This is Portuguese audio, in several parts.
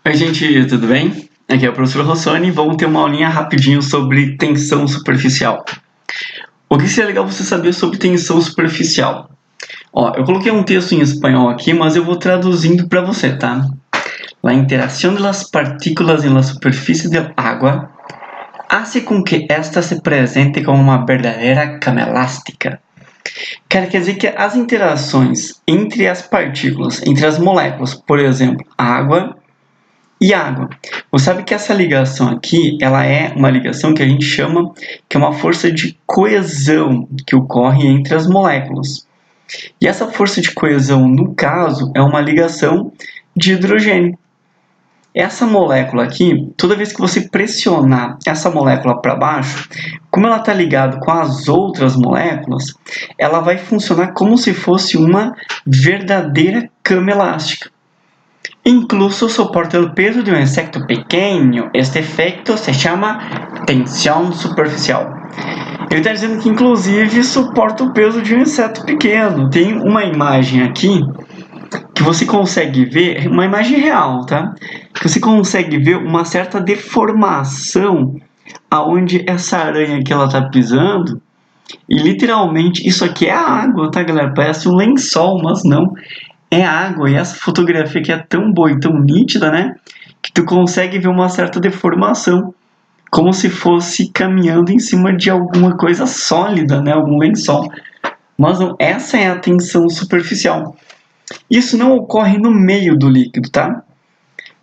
Oi, gente, tudo bem? Aqui é o professor Rossoni e vamos ter uma aulinha rapidinho sobre tensão superficial. O que seria legal você saber sobre tensão superficial? Ó, eu coloquei um texto em espanhol aqui, mas eu vou traduzindo para você, tá? La interacción de las partículas en la superficie del agua hace com que esta se presente como uma verdadeira cama elástica. Cara, quer dizer que as interações entre as partículas, entre as moléculas, por exemplo, água e água. Você sabe que essa ligação aqui, ela é uma ligação que a gente chama que é uma força de coesão que ocorre entre as moléculas. E essa força de coesão, no caso, é uma ligação de hidrogênio. Essa molécula aqui, toda vez que você pressionar essa molécula para baixo, como ela está ligada com as outras moléculas, ela vai funcionar como se fosse uma verdadeira cama elástica. Incluso soporta el peso de un insecto pequeño. Este efeito se chama tensão superficial. Ele está dizendo que, inclusive, suporta o peso de um inseto pequeno. Tem uma imagem aqui que você consegue ver, uma imagem real, tá? Que você consegue ver uma certa deformação aonde essa aranha que ela está pisando. E, literalmente, isso aqui é a água, tá, galera? Parece um lençol, mas não. É água, e essa fotografia aqui é tão boa e tão nítida, né? Que tu consegue ver uma certa deformação, como se fosse caminhando em cima de alguma coisa sólida, né? Algum lençol. Mas não, essa é a tensão superficial. Isso não ocorre no meio do líquido, tá?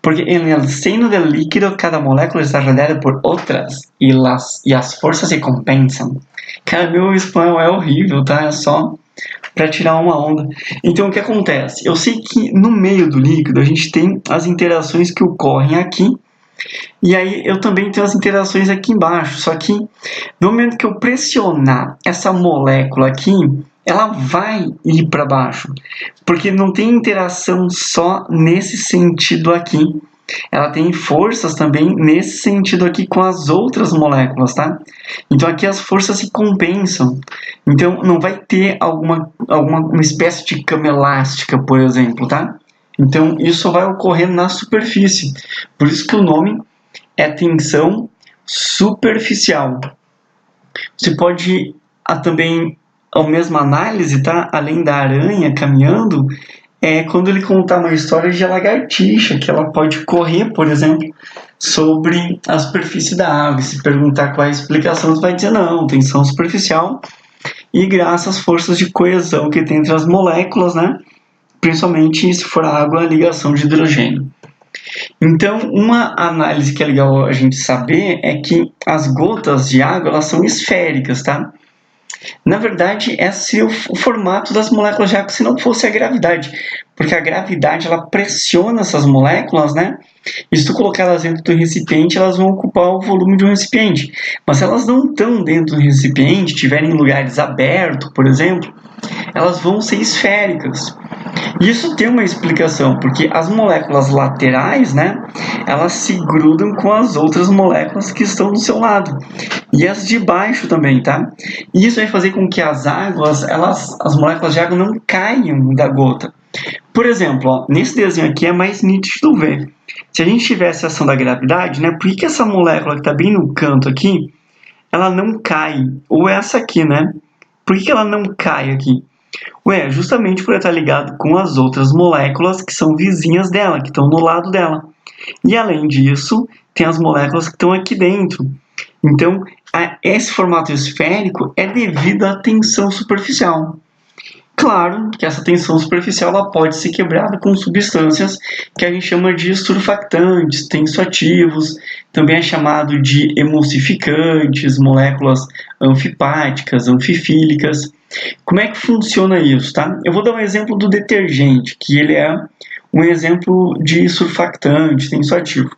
Porque en el seno del líquido cada molécula está rodeada por outras e as forças se compensam. Cara, meu espanhol é horrível, tá? É só para tirar uma onda. Então, o que acontece? Eu sei que no meio do líquido a gente tem as interações que ocorrem aqui, e aí eu também tenho as interações aqui embaixo. Só que no momento que eu pressionar essa molécula aqui, ela vai ir para baixo, porque não tem interação só nesse sentido aqui. Ela tem forças também nesse sentido aqui com as outras moléculas, tá? Então aqui as forças se compensam. Então não vai ter alguma uma espécie de cama elástica, por exemplo, tá? Então isso vai ocorrer na superfície. Por isso que o nome é tensão superficial. Você pode também, a mesma análise, tá? Além da aranha caminhando, é quando ele contar uma história de lagartixa, que ela pode correr, por exemplo, sobre a superfície da água. Se perguntar qual é a explicação, você vai dizer não, tensão superficial e graças às forças de coesão que tem entre as moléculas, né? Principalmente se for a água, a ligação de hidrogênio. Então, uma análise que é legal a gente saber é que as gotas de água elas são esféricas, tá? Na verdade, esse seria o formato das moléculas de água se não fosse a gravidade, porque a gravidade ela pressiona essas moléculas, né? E se tu colocar elas dentro do recipiente, elas vão ocupar o volume de um recipiente. Mas se elas não estão dentro do recipiente, estiverem em lugares abertos, por exemplo, elas vão ser esféricas. Isso tem uma explicação, porque as moléculas laterais, né, elas se grudam com as outras moléculas que estão do seu lado. E as de baixo também, tá? E isso vai fazer com que as águas, as moléculas de água não caiam da gota. Por exemplo, ó, nesse desenho aqui é mais nítido ver. Se a gente tivesse a ação da gravidade, né, por que essa molécula que está bem no canto aqui, ela não cai? Ou essa aqui, né? Por que ela não cai aqui? Ué, justamente por estar ligado com as outras moléculas que são vizinhas dela, que estão no lado dela. E além disso, tem as moléculas que estão aqui dentro. Então, esse formato esférico é devido à tensão superficial. Claro que essa tensão superficial ela pode ser quebrada com substâncias que a gente chama de surfactantes, tensoativos, também é chamado de emulsificantes, moléculas anfipáticas, anfifílicas. Como é que funciona isso, tá? Eu vou dar um exemplo do detergente, que ele é um exemplo de surfactante, tensoativo.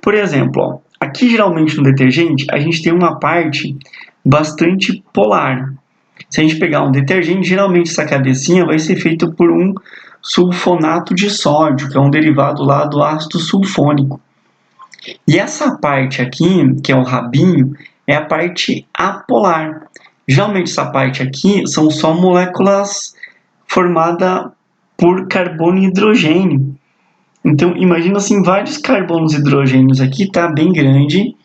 Por exemplo, ó, aqui geralmente no detergente a gente tem uma parte bastante polar. Se a gente pegar um detergente, geralmente essa cabecinha vai ser feita por um sulfonato de sódio, que é um derivado lá do ácido sulfônico. E essa parte aqui, que é o rabinho, é a parte apolar. Geralmente essa parte aqui são só moléculas formadas por carbono e hidrogênio. Então, imagina assim, vários carbonos e hidrogênios aqui, tá? Bem grande.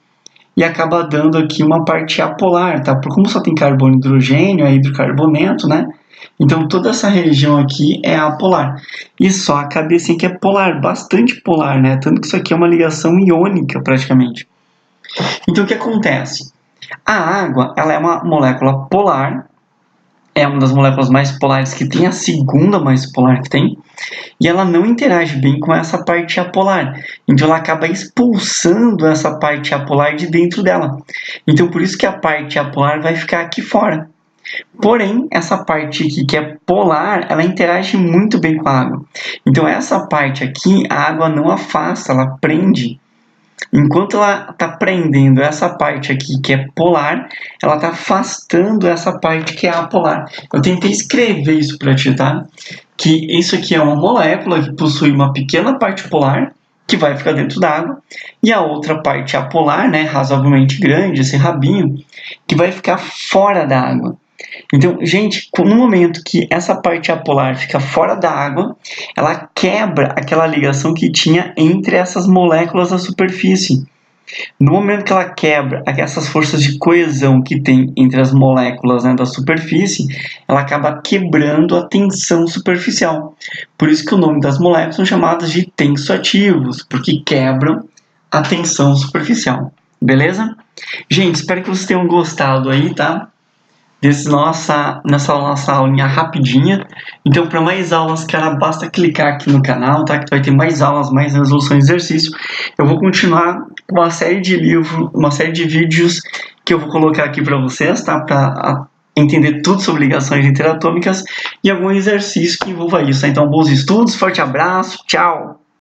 E acaba dando aqui uma parte apolar, tá? Por como só tem carbono e hidrogênio, é hidrocarboneto, né? Então, toda essa região aqui é apolar. E só a cabecinha que é polar, bastante polar, né? Tanto que isso aqui é uma ligação iônica, praticamente. Então, o que acontece? A água, ela é uma molécula polar, é uma das moléculas mais polares que tem, a segunda mais polar que tem, e ela não interage bem com essa parte apolar. Então ela acaba expulsando essa parte apolar de dentro dela. Então por isso que a parte apolar vai ficar aqui fora. Porém, essa parte aqui que é polar, ela interage muito bem com a água. Então essa parte aqui, a água não afasta, ela prende. Enquanto ela está prendendo essa parte aqui que é polar, ela está afastando essa parte que é apolar. Eu tentei escrever isso para ti, tá? Que isso aqui é uma molécula que possui uma pequena parte polar, que vai ficar dentro da água, e a outra parte apolar, né, razoavelmente grande, esse rabinho, que vai ficar fora da água. Então, gente, no momento que essa parte apolar fica fora da água, ela quebra aquela ligação que tinha entre essas moléculas da superfície. No momento que ela quebra essas forças de coesão que tem entre as moléculas, né, da superfície, ela acaba quebrando a tensão superficial. Por isso que o nome das moléculas são chamadas de tensoativos, porque quebram a tensão superficial. Beleza? Gente, espero que vocês tenham gostado aí, tá? Nessa nossa aulinha rapidinha. Então, para mais aulas, cara, basta clicar aqui no canal, tá? Que vai ter mais aulas, mais resoluções de exercício. Eu vou continuar com uma série de livros, uma série de vídeos que eu vou colocar aqui para vocês, tá? Para entender tudo sobre ligações interatômicas e algum exercício que envolva isso, tá? Então, bons estudos, forte abraço, tchau!